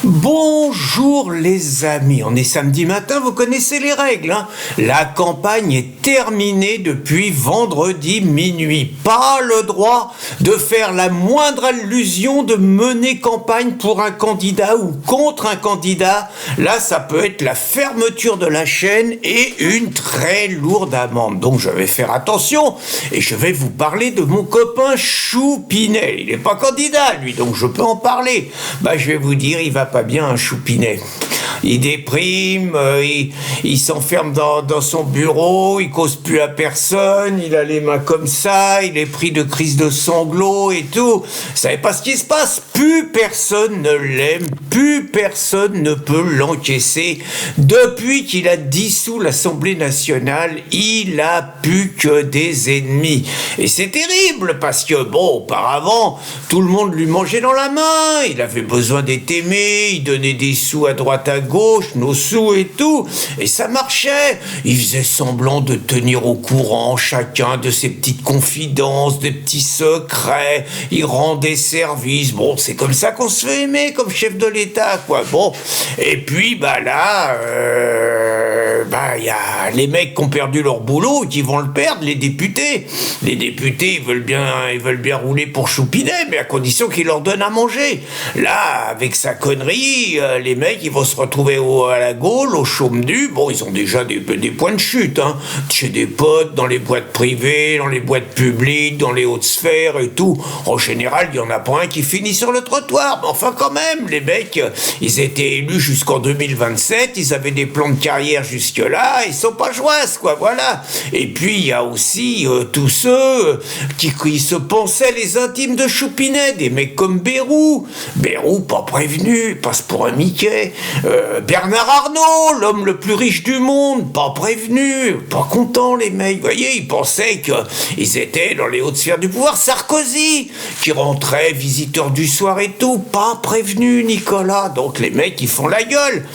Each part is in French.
Bonjour les amis, on est samedi matin, vous connaissez les règles, hein. La campagne est terminée depuis vendredi minuit. Pas le droit de faire la moindre allusion de mener campagne pour un candidat ou contre un candidat. Là, ça peut être la fermeture de la chaîne et une très lourde amende. Donc je vais faire attention et je vais vous parler de mon copain Choupinet. Il n'est pas candidat lui, donc je peux en parler. Je vais vous dire, il va pas bien, un Choupinet. Il déprime, il s'enferme dans son bureau, il cause plus à personne, il a les mains comme ça, il est pris de crises de sanglots et tout. Vous savez pas ce qui se passe? Plus personne ne l'aime, plus personne ne peut l'encaisser. Depuis qu'il a dissous l'Assemblée nationale, il a plus que des ennemis. Et c'est terrible parce que, auparavant, tout le monde lui mangeait dans la main, il avait besoin d'être aimé, il donnait des sous à droite à gauche, nos sous et tout, et ça marchait. Il faisait semblant de tenir au courant chacun de ses petites confidences, des petits secrets, il rendait service. C'est comme ça qu'on se fait aimer comme chef de l'État, quoi. Et puis, il y a les mecs qui ont perdu leur boulot et qui vont le perdre, les députés. Les députés, ils veulent bien rouler pour Choupinet, mais à condition qu'ils leur donnent à manger. Là, avec sa connerie, les mecs, ils vont se retrouver à la Gaule, au chaume nu. Ils ont déjà des points de chute, hein. Chez des potes, dans les boîtes privées, dans les boîtes publiques, dans les hautes sphères et tout. En général, il y en a pas un qui finit sur le trottoir. Mais enfin, quand même, les mecs, ils étaient élus jusqu'en 2027, ils avaient des plans de carrière jusque-là, ils sont pas joyeux, quoi, voilà. Et puis, il y a aussi tous ceux qui se pensaient les intimes de Choupinet, des mecs comme Bayrou. Bayrou, pas prévenu, passe pour un Mickey. Bernard Arnault, l'homme le plus riche du monde, pas prévenu, pas content les mecs, vous voyez, ils pensaient qu'ils étaient dans les hautes sphères du pouvoir. Sarkozy, qui rentrait visiteur du soir et tout, pas prévenu Nicolas, donc les mecs ils font la gueule.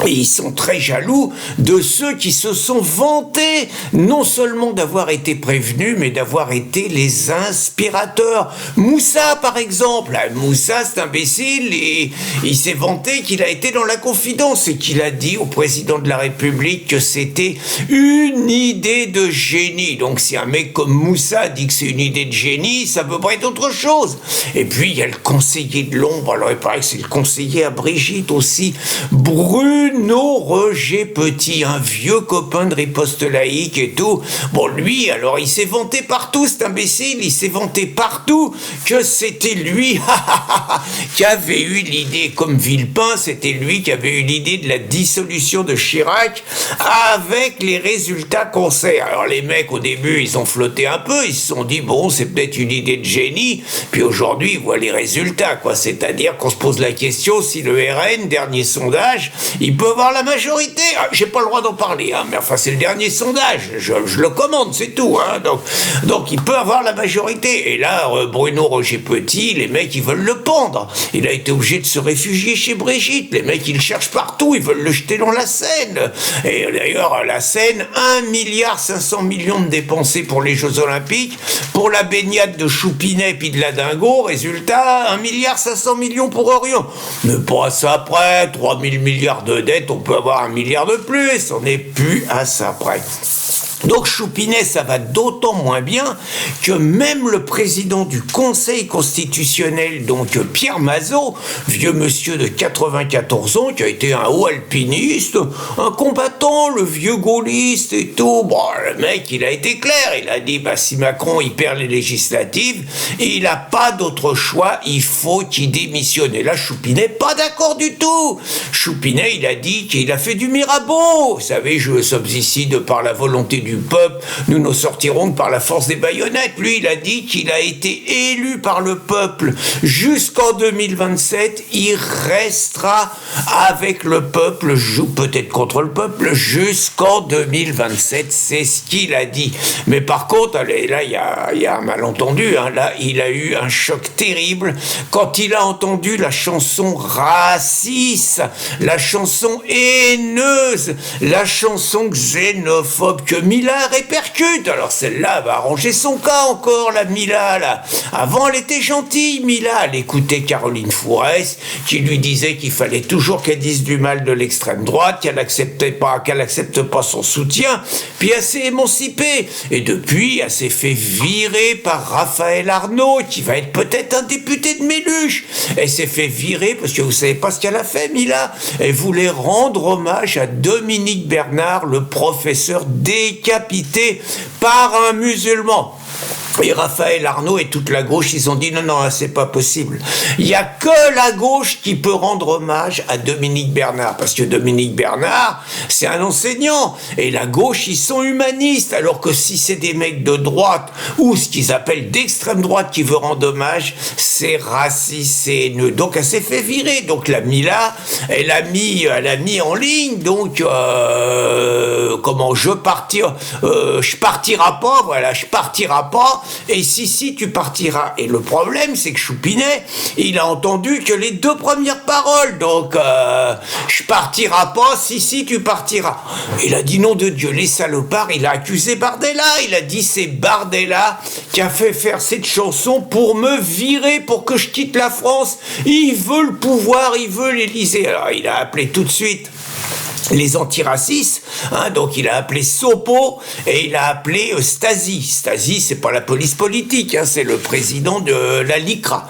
Et ils sont très jaloux de ceux qui se sont vantés non seulement d'avoir été prévenus, mais d'avoir été les inspirateurs. Moussa, par exemple. Moussa, cet imbécile, et il s'est vanté qu'il a été dans la confidence et qu'il a dit au président de la République que c'était une idée de génie. Donc si un mec comme Moussa dit que c'est une idée de génie, ça peut pas être autre chose. Et puis il y a le conseiller de l'ombre, alors il paraît que c'est le conseiller à Brigitte aussi, Bruno Roger Petit, un vieux copain de Riposte Laïque et tout. Lui, alors, il s'est vanté partout, cet imbécile, il s'est vanté partout que c'était lui qui avait eu l'idée, comme Villepin, c'était lui qui avait eu l'idée de la dissolution de Chirac avec les résultats qu'on sait. Alors, les mecs, au début, ils ont flotté un peu, ils se sont dit, c'est peut-être une idée de génie, puis aujourd'hui, ils voient les résultats, quoi. C'est-à-dire qu'on se pose la question si le RN, dernier sondage, il peut avoir la majorité. J'ai pas le droit d'en parler, hein, mais enfin c'est le dernier sondage, je le commande, c'est tout, hein. Donc il peut avoir la majorité. Et là, Bruno Roger Petit, les mecs ils veulent le pendre. Il a été obligé de se réfugier chez Brigitte. Les mecs ils le cherchent partout, ils veulent le jeter dans la Seine. Et d'ailleurs la Seine, 1,5 milliard de dépensés pour les Jeux Olympiques, pour la baignade de Choupinet puis de la Dingo, résultat 1,5 milliard pour Orion. Mais pas ça après, 3000 milliards de dettes, on peut avoir 1 milliard de plus, on n'est plus à ça près. Donc Choupinet, ça va d'autant moins bien que même le président du Conseil constitutionnel, donc Pierre Mazeaud, vieux monsieur de 94 ans, qui a été un haut alpiniste, un combattant, le vieux gaulliste et tout, le mec, il a été clair, il a dit, si Macron, il perd les législatives, et il n'a pas d'autre choix, il faut qu'il démissionne. Et là, Choupinet, pas d'accord du tout. Choupinet, il a dit qu'il a fait du Mirabeau. Vous savez, je sommes ici de par la volonté du peuple, nous ne sortirons que par la force des baïonnettes. Lui, il a dit qu'il a été élu par le peuple jusqu'en 2027, il restera avec le peuple, joue peut-être contre le peuple, jusqu'en 2027, c'est ce qu'il a dit. Mais par contre, allez, là, il y a un malentendu, hein. Là, il a eu un choc terrible quand il a entendu la chanson raciste, la chanson haineuse, la chanson xénophobe que Mila répercute. Alors celle-là va arranger son cas encore, la Mila, là. Avant, elle était gentille, Mila. Elle écoutait Caroline Fourès, qui lui disait qu'il fallait toujours qu'elle dise du mal de l'extrême droite, qu'elle accepte pas son soutien, puis elle s'est émancipée. Et depuis, elle s'est fait virer par Raphaël Arnaud, qui va être peut-être un député de Méluche. Elle s'est fait virer parce que vous savez pas ce qu'elle a fait, Mila. Elle voulait rendre hommage à Dominique Bernard, le professeur décapité par un musulman. Et Raphaël Arnaud et toute la gauche, ils ont dit non, c'est pas possible. Il n'y a que la gauche qui peut rendre hommage à Dominique Bernard, parce que Dominique Bernard, c'est un enseignant, et la gauche, ils sont humanistes, alors que si c'est des mecs de droite, ou ce qu'ils appellent d'extrême droite qui veut rendre hommage, c'est raciste, c'est haineux. Donc elle s'est fait virer. Donc la Mila, elle a mis en ligne, donc je partirai pas, voilà, je partirai pas. Et si, tu partiras. Et le problème, c'est que Choupinet, il a entendu que les deux premières paroles. Donc, je partirai pas, si, tu partiras. Il a dit nom de Dieu, les salopards, il a accusé Bardella. Il a dit c'est Bardella qui a fait faire cette chanson pour me virer, pour que je quitte la France. Il veut le pouvoir, il veut l'Élysée. Alors, il a appelé tout de suite les antiracistes, donc il a appelé Sopo et il a appelé Stasi. Stasi, c'est pas la police politique, c'est le président de la LICRA.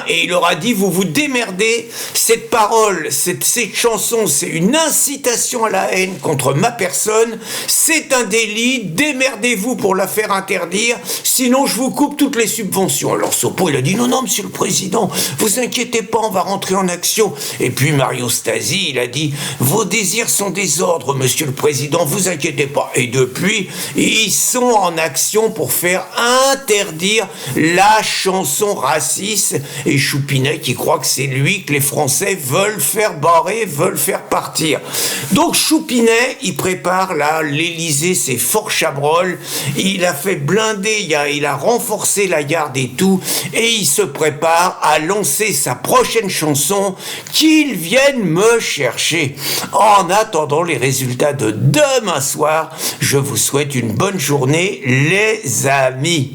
Et il leur a dit, vous vous démerdez, cette parole, cette chanson, c'est une incitation à la haine contre ma personne, c'est un délit, démerdez-vous pour la faire interdire, sinon je vous coupe toutes les subventions. Alors Sopo, il a dit, non, monsieur le président, vous inquiétez pas, on va rentrer en action. Et puis Mario Stasi, il a dit, vos désirs sont des ordres, monsieur le président, vous inquiétez pas. Et depuis, ils sont en action pour faire interdire la chanson raciste. Et Choupinet qui croit que c'est lui que les Français veulent faire barrer, veulent faire partir. Donc Choupinet, il prépare là, l'Élysée, c'est Fort Chabrol. Il a fait blinder, il a renforcé la garde et tout. Et il se prépare à lancer sa prochaine chanson, qu'ils viennent me chercher. En attendant les résultats de demain soir, je vous souhaite une bonne journée, les amis.